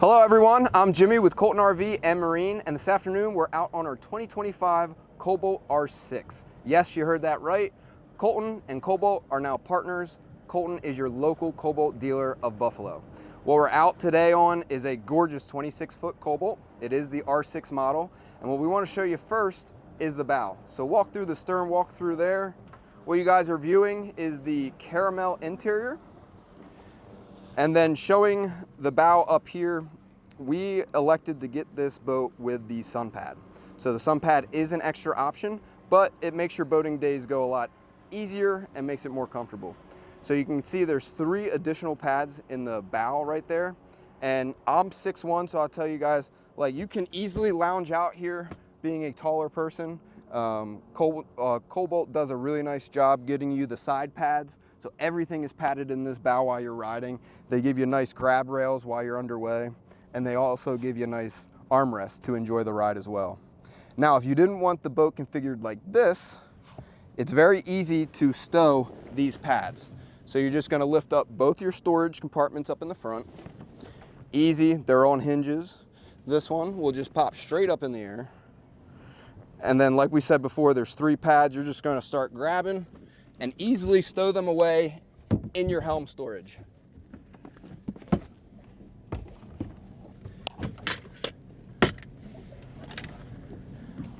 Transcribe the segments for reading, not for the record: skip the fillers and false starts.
Hello everyone, I'm Jimmy with Colton RV and Marine, and this afternoon we're out on our 2025 Cobalt R6. Yes, you heard that right. Colton and Cobalt are now partners. Colton is your local Cobalt dealer of Buffalo. What we're out today on is a gorgeous 26-foot Cobalt. It is the R6 model, and what we want to show you first is the bow. So walk through the stern, walk through there. What you guys are viewing is the caramel interior. And then showing the bow up here, we elected to get this boat with the sun pad. So the sun pad is an extra option, but it makes your boating days go a lot easier and makes it more comfortable. So you can see there's 3 additional pads in the bow right there. And I'm 6'1", so I'll tell you guys, like, you can easily lounge out here being a taller person. Cobalt does a really nice job getting you the side pads, so everything is padded in this bow while you're riding. They give you nice grab rails while you're underway, and they also give you a nice armrest to enjoy the ride as well. Now, if you didn't want the boat configured like this, it's very easy to stow these pads. So you're just going to lift up both your storage compartments up in the front. Easy, they're on hinges. This one will just pop straight up in the air. And then, like we said before, there's 3 pads. You're just going to start grabbing and easily stow them away in your helm storage.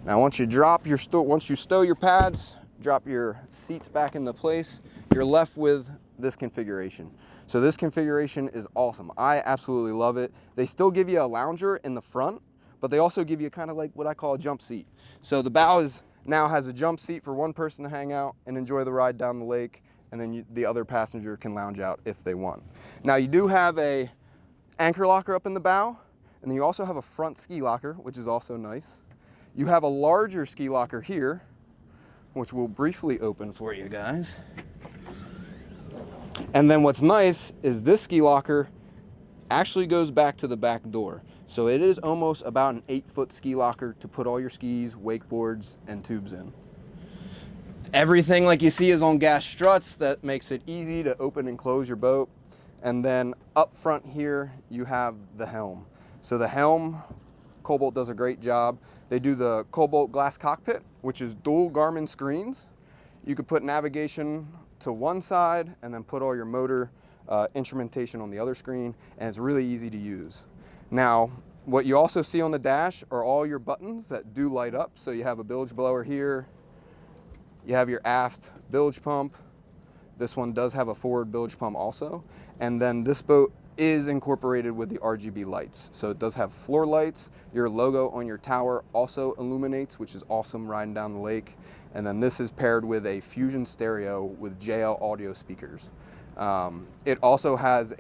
Now, once you stow your pads, drop your seats back into place, you're left with this configuration. So this configuration is awesome. I absolutely love it. They still give you a lounger in the front, but they also give you kind of like what I call a jump seat. So the bow now has a jump seat for one person to hang out and enjoy the ride down the lake, and then the other passenger can lounge out if they want. Now, you do have a anchor locker up in the bow, and then you also have a front ski locker, which is also nice. You have a larger ski locker here, which we'll briefly open for you guys. And then what's nice is this ski locker actually goes back to the back door. So it is almost about an 8-foot ski locker to put all your skis, wakeboards, and tubes in. Everything like you see is on gas struts. That makes it easy to open and close your boat. And then up front here, you have the helm. So the helm, Cobalt does a great job. They do the Cobalt glass cockpit, which is dual Garmin screens. You could put navigation to one side and then put all your motor instrumentation on the other screen, and it's really easy to use. Now, what you also see on the dash are all your buttons that do light up. So you have a bilge blower here, you have your aft bilge pump. This one does have a forward bilge pump also. And then this boat is incorporated with the RGB lights. So it does have floor lights. Your logo on your tower also illuminates, which is awesome riding down the lake. And then this is paired with a Fusion stereo with JL audio speakers. It also has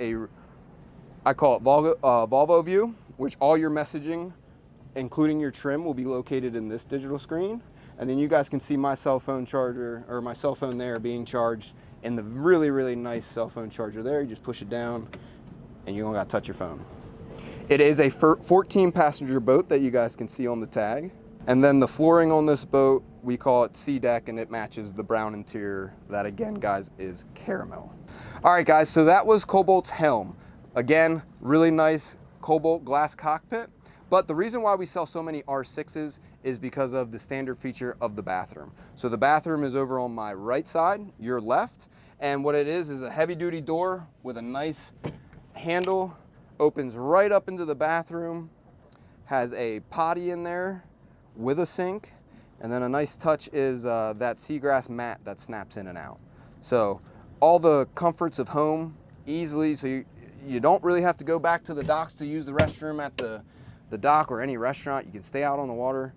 I call it Volvo view, which all your messaging, including your trim, will be located in this digital screen. And then you guys can see my cell phone charger, or my cell phone there, being charged in the really, really nice cell phone charger there. You just push it down and you don't got to touch your phone. It is a 14-passenger boat that you guys can see on the tag. And then the flooring on this boat, we call it Sea Deck, and it matches the brown interior. That, again, guys, is caramel. All right, guys, so that was Cobalt's helm. Again, really nice Cobalt glass cockpit. But the reason why we sell so many R6s is because of the standard feature of the bathroom. So the bathroom is over on my right side, your left. And what it is a heavy-duty door with a nice handle, opens right up into the bathroom, has a potty in there with a sink, and then a nice touch is that seagrass mat that snaps in and out. So all the comforts of home easily, so you don't really have to go back to the docks to use the restroom at the dock or any restaurant. You can stay out on the water,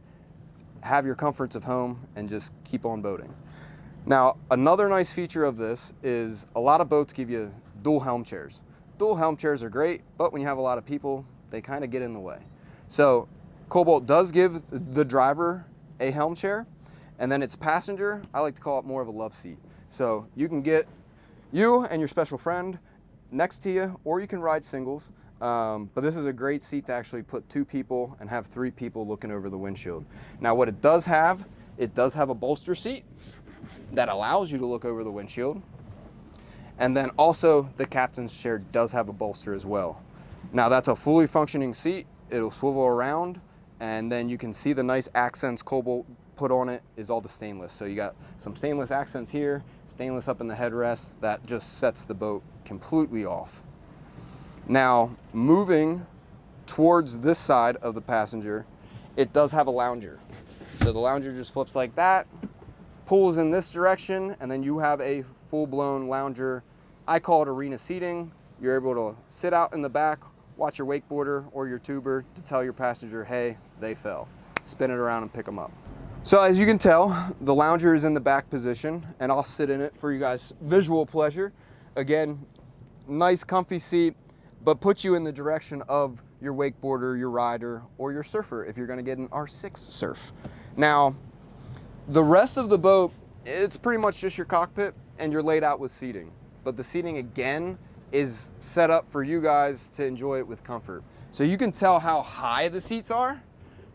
have your comforts of home, and just keep on boating. Now, another nice feature of this is a lot of boats give you dual helm chairs. Dual helm chairs are great, but when you have a lot of people, they kind of get in the way. So Cobalt does give the driver a helm chair, and then its passenger, I like to call it more of a love seat. So you can get you and your special friend next to you, or you can ride singles. But this is a great seat to actually put 2 people and have 3 people looking over the windshield. Now, what it does have a bolster seat that allows you to look over the windshield. And then also the captain's chair does have a bolster as well. Now that's a fully functioning seat. It'll swivel around, and then you can see the nice accents Cobalt put on it is all the stainless. So you got some stainless accents here, stainless up in the headrest. That just sets the boat completely off. Now, moving towards this side of the passenger, it does have a lounger. So the lounger just flips like that, pulls in this direction, and then you have a full-blown lounger. I call it arena seating. You're able to sit out in the back, watch your wakeboarder or your tuber to tell your passenger, hey, they fell. Spin it around and pick them up. So as you can tell, the lounger is in the back position, and I'll sit in it for you guys' visual pleasure. Again, nice comfy seat, but puts you in the direction of your wakeboarder, your rider, or your surfer if you're gonna get an R6 surf. Now, the rest of the boat, it's pretty much just your cockpit, and you're laid out with seating. But the seating, again, is set up for you guys to enjoy it with comfort. So you can tell how high the seats are.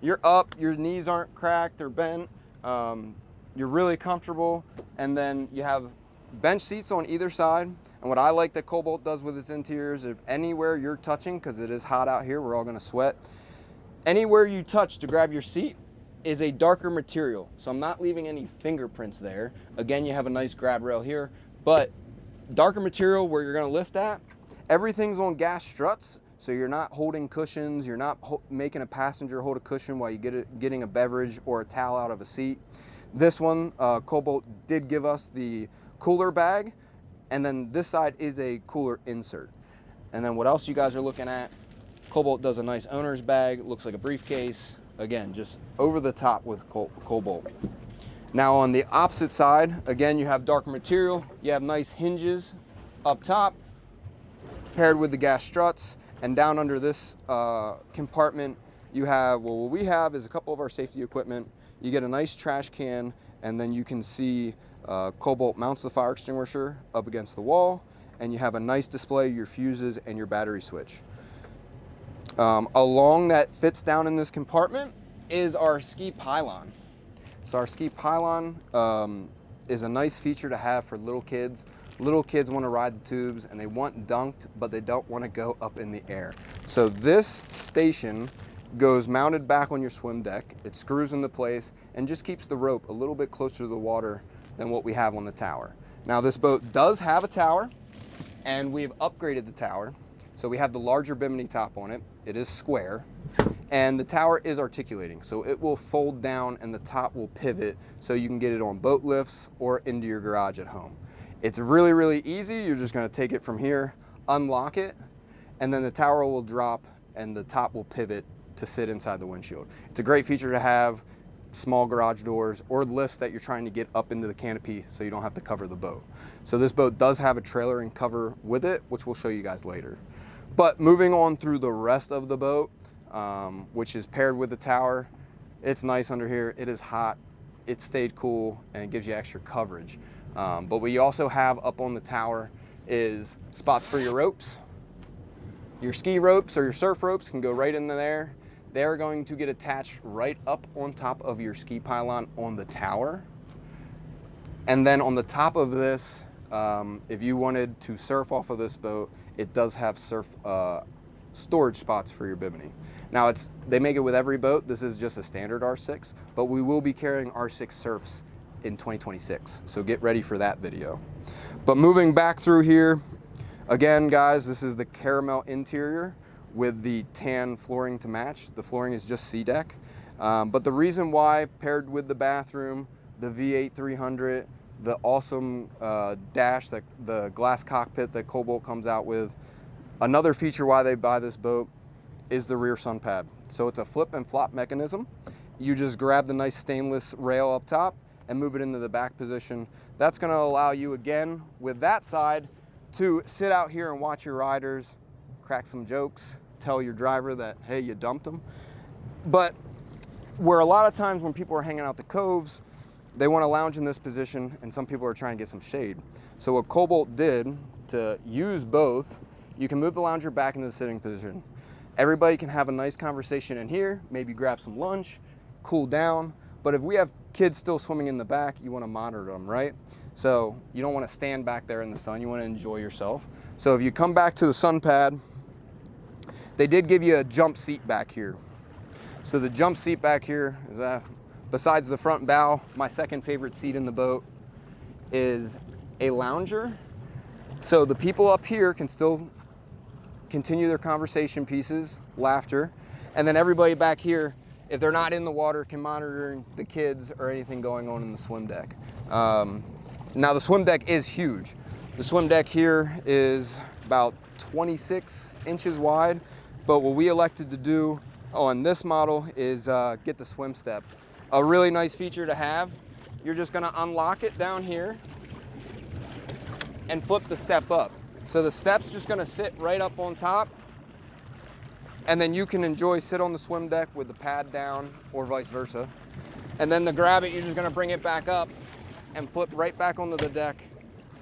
You're up, your knees aren't cracked or bent. You're really comfortable. And then you have bench seats on either side. And what I like that Cobalt does with its interiors, if anywhere you're touching, because it is hot out here, we're all gonna sweat, anywhere you touch to grab your seat is a darker material. So I'm not leaving any fingerprints there. Again, you have a nice grab rail here, but darker material where you're gonna lift at. Everything's on gas struts, so you're not holding cushions, you're not making a passenger hold a cushion while you getting a beverage or a towel out of a seat. This one, Cobalt did give us the cooler bag, and then this side is a cooler insert. And then what else you guys are looking at, Cobalt does a nice owner's bag, looks like a briefcase. Again, just over the top with Cobalt. Now on the opposite side, again, you have darker material. You have nice hinges up top, paired with the gas struts. And down under this compartment, you have, well, what we have is a couple of our safety equipment. You get a nice trash can, and then you can see Cobalt mounts the fire extinguisher up against the wall, and you have a nice display of your fuses and your battery switch. Along that fits down in this compartment is our ski pylon. So our ski pylon is a nice feature to have for little kids. Little kids want to ride the tubes and they want dunked, but they don't want to go up in the air. So this station goes mounted back on your swim deck. It screws into place and just keeps the rope a little bit closer to the water than what we have on the tower. Now this boat does have a tower, and we've upgraded the tower. So we have the larger bimini top on it. It is square, and the tower is articulating. So it will fold down and the top will pivot so you can get it on boat lifts or into your garage at home. It's really, really easy. You're just gonna take it from here, unlock it, and then the tower will drop and the top will pivot to sit inside the windshield. It's a great feature to have small garage doors or lifts that you're trying to get up into the canopy so you don't have to cover the boat. So this boat does have a trailering cover with it, which we'll show you guys later. But moving on through the rest of the boat, which is paired with the tower, it's nice under here. It is hot, it stayed cool, and it gives you extra coverage. But what you also have up on the tower is spots for your ropes. Your ski ropes or your surf ropes can go right in there. They're going to get attached right up on top of your ski pylon on the tower. And then on the top of this, if you wanted to surf off of this boat, it does have surf storage spots for your bimini. Now they make it with every boat. This is just a standard R6, but we will be carrying R6 surfs in 2026. So get ready for that video. But moving back through here, again, guys, this is the caramel interior with the tan flooring to match. The flooring is just SeaDeck. But the reason why, paired with the bathroom, the V8 300, the awesome dash, the glass cockpit that Cobalt comes out with, another feature why they buy this boat is the rear sun pad. So it's a flip and flop mechanism. You just grab the nice stainless rail up top and move it into the back position. That's gonna allow you, again, with that side, to sit out here and watch your riders, crack some jokes, tell your driver that, hey, you dumped them. But where a lot of times when people are hanging out the coves, they want to lounge in this position, and some people are trying to get some shade. So what Cobalt did to use both, you can move the lounger back into the sitting position. Everybody can have a nice conversation in here, maybe grab some lunch, cool down. But if we have kids still swimming in the back, you want to monitor them, right? So you don't want to stand back there in the sun, you want to enjoy yourself. So if you come back to the sun pad, They did give you a jump seat back here. So the jump seat back here is besides the front bow, my second favorite seat in the boat is a lounger. So the people up here can still continue their conversation pieces, laughter, and then everybody back here, if they're not in the water, can monitor the kids or anything going on in the swim deck. Now the swim deck is huge. The swim deck here is about 26 inches wide, but what we elected to do on this model is get the swim step. A really nice feature to have. You're just gonna unlock it down here and flip the step up. So the step's just gonna sit right up on top, and then you can sit on the swim deck with the pad down or vice versa. And then to grab it, you're just gonna bring it back up and flip right back onto the deck,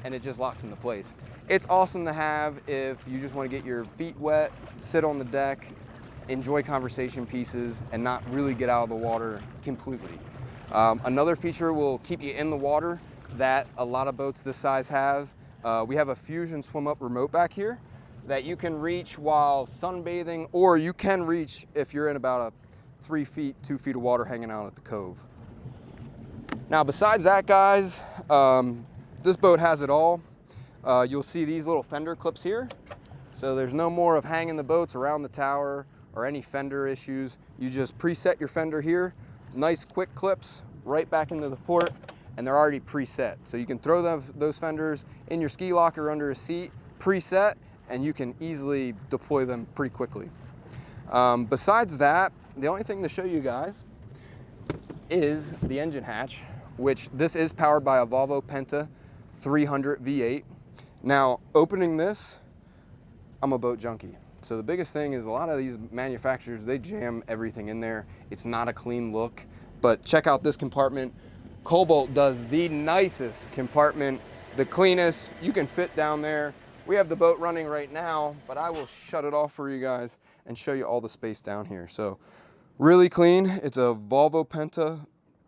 and it just locks into place. It's awesome to have if you just wanna get your feet wet, sit on the deck, enjoy conversation pieces, and not really get out of the water completely. Another feature will keep you in the water that a lot of boats this size have. We have a Fusion swim up remote back here that you can reach while sunbathing, or you can reach if you're in about 2 feet of water hanging out at the cove. Now besides that, guys, this boat has it all. You'll see these little fender clips here. So there's no more of hanging the boats around the tower or any fender issues. You just preset your fender here, nice quick clips right back into the port, and they're already preset. So you can throw those fenders in your ski locker under a seat, preset, and you can easily deploy them pretty quickly. Besides that, the only thing to show you guys is the engine hatch, which this is powered by a Volvo Penta 300 V8. Now, opening this, I'm a boat junkie. So the biggest thing is a lot of these manufacturers, they jam everything in there. It's not a clean look, but check out this compartment. Cobalt does the nicest compartment, the cleanest. You can fit down there. We have the boat running right now, but I will shut it off for you guys and show you all the space down here. So really clean. It's a Volvo Penta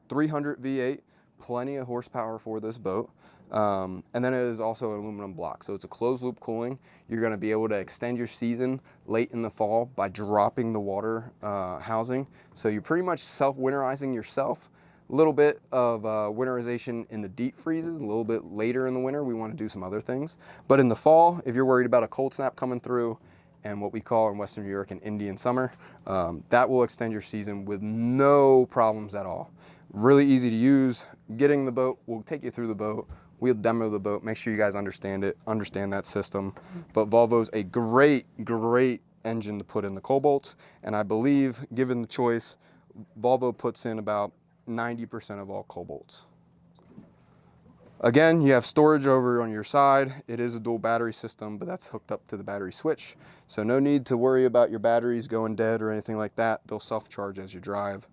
300 V8, plenty of horsepower for this boat. And then it is also an aluminum block. So it's a closed loop cooling. You're gonna be able to extend your season late in the fall by dropping the water housing. So you're pretty much self-winterizing yourself. A little bit of winterization in the deep freezes, a little bit later in the winter. We want to do some other things. But in the fall, if you're worried about a cold snap coming through and what we call in Western New York an Indian summer, that will extend your season with no problems at all. Really easy to use. Getting the boat, we'll take you through the boat. We'll demo the boat, make sure you guys understand it, understand that system. But Volvo's a great, great engine to put in the Cobalts. And I believe, given the choice, Volvo puts in about 90% of all Cobalts. Again, you have storage over on your side. It is a dual battery system, but that's hooked up to the battery switch. So no need to worry about your batteries going dead or anything like that. They'll self-charge as you drive.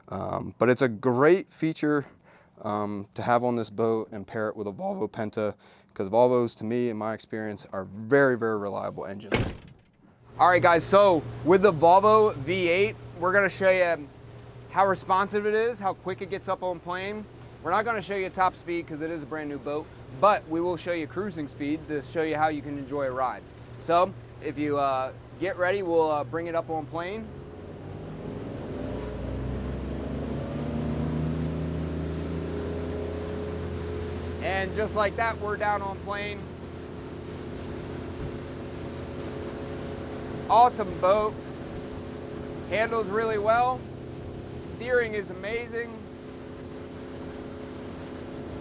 But it's a great feature to have on this boat and pair it with a Volvo Penta, because Volvos, to me, in my experience, are very, very reliable engines. All right, guys, so with the Volvo V8, we're gonna show you how responsive it is, how quick it gets up on plane. We're not gonna show you top speed because it is a brand new boat, but we will show you cruising speed to show you how you can enjoy a ride. So if you get ready, we'll bring it up on plane. And just like that, we're down on plane. Awesome boat. Handles really well. Steering is amazing.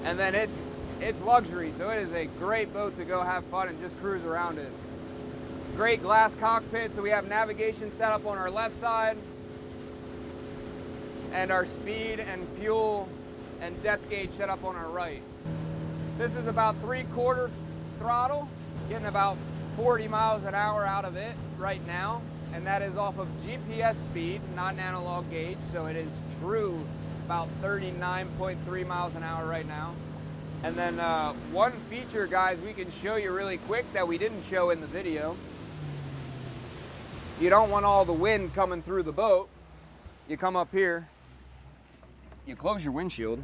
And then it's luxury, so it is a great boat to go have fun and just cruise around it. Great glass cockpit, so we have navigation set up on our left side, and our speed and fuel and depth gauge set up on our right. This is about 3/4 throttle, getting about 40 miles an hour out of it right now, and that is off of GPS speed, not an analog gauge, so it is true about 39.3 miles an hour right now. And then one feature, guys, we can show you really quick that we didn't show in the video. You don't want all the wind coming through the boat. You come up here, you close your windshield,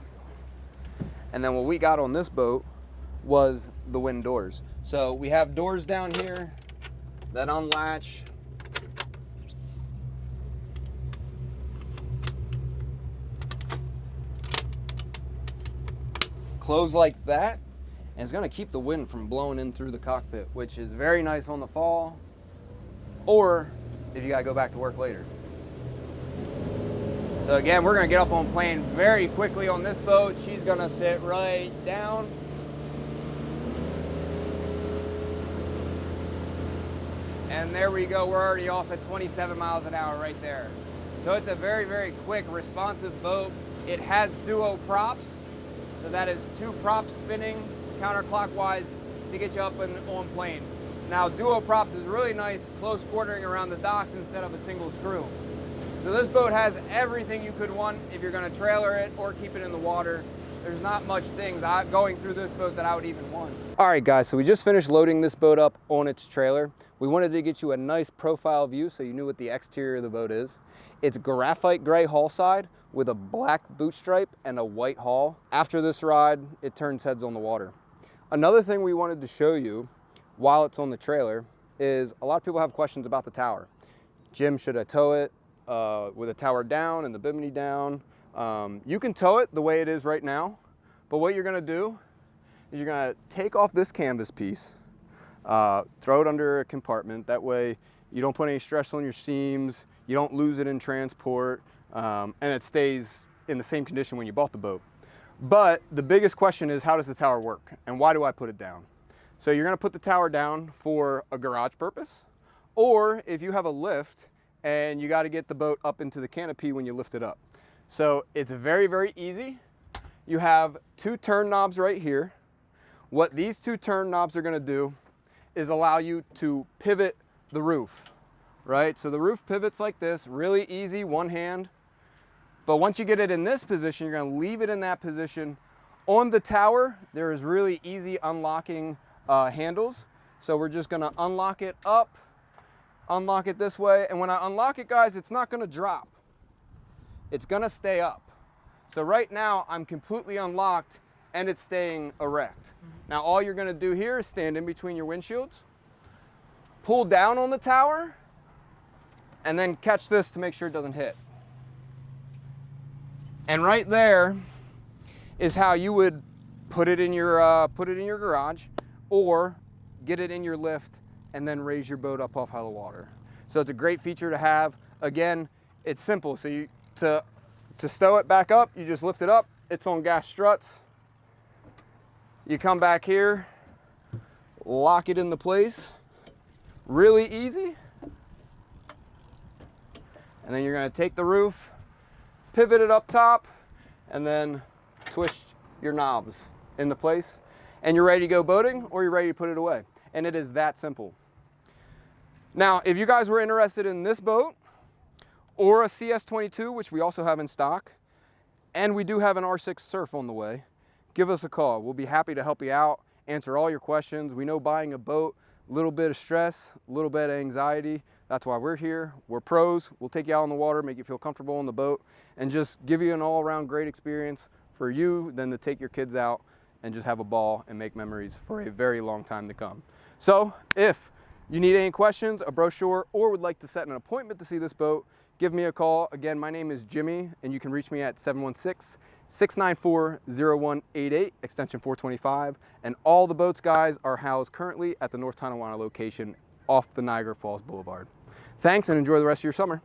and then what we got on this boat was the wind doors. So we have doors down here that unlatch close like that, and it's gonna keep the wind from blowing in through the cockpit, which is very nice on the fall, or if you gotta go back to work later. So again, we're gonna get up on plane very quickly on this boat. She's gonna sit right down. And there we go, we're already off at 27 miles an hour right there. So it's a very, very quick, responsive boat. It has duo props. So that is 2 props spinning counterclockwise to get you up and on plane. Now, duo props is really nice, close quartering around the docks instead of a single screw. So this boat has everything you could want if you're gonna trailer it or keep it in the water. There's not much things going through this boat that I would even want. All right, guys, so we just finished loading this boat up on its trailer. We wanted to get you a nice profile view so you knew what the exterior of the boat is. It's graphite gray hull side with a black boot stripe and a white hull. After this ride, it turns heads on the water. Another thing we wanted to show you while it's on the trailer is a lot of people have questions about the tower. Jim, should I tow it with the tower down and the bimini down? You can tow it the way it is right now, but what you're gonna do is you're gonna take off this canvas piece, throw it under a compartment. That way you don't put any stress on your seams, you don't lose it in transport, and it stays in the same condition when you bought the boat. But the biggest question is, how does the tower work and why do I put it down? So you're gonna put the tower down for a garage purpose, or if you have a lift and you gotta get the boat up into the canopy when you lift it up. So it's very, very easy. You have 2 turn knobs right here. What these 2 turn knobs are gonna do is allow you to pivot the roof, right? So the roof pivots like this, really easy, one hand. But once you get it in this position, you're gonna leave it in that position. On the tower, there is really easy unlocking handles. So we're just gonna unlock it up, unlock it this way. And when I unlock it, guys, it's not gonna drop. It's gonna stay up. So right now, I'm completely unlocked and it's staying erect. Now, all you're gonna do here is stand in between your windshields, pull down on the tower, and then catch this to make sure it doesn't hit. And right there is how you would put it in your garage, or get it in your lift and then raise your boat up off out of the water. So it's a great feature to have. Again, it's simple. So to stow it back up, you just lift it up. It's on gas struts. You come back here, lock it into place. Really easy. And then you're gonna take the roof, pivot it up top, and then twist your knobs into place. And you're ready to go boating, or you're ready to put it away. And it is that simple. Now, if you guys were interested in this boat, or a CS22, which we also have in stock, and we do have an R6 Surf on the way, give us a call. We'll be happy to help you out, answer all your questions. We know buying a boat, a little bit of stress, a little bit of anxiety. That's why we're here. We're pros. We'll take you out on the water, make you feel comfortable on the boat, and just give you an all-around great experience for you, then to take your kids out and just have a ball and make memories for a very long time to come. So if you need any questions, a brochure, or would like to set an appointment to see this boat, give me a call. Again, my name is Jimmy, and you can reach me at 716-694-0188, extension 425. And all the boats, guys, are housed currently at the North Tonawanda location off the Niagara Falls Boulevard. Thanks, and enjoy the rest of your summer.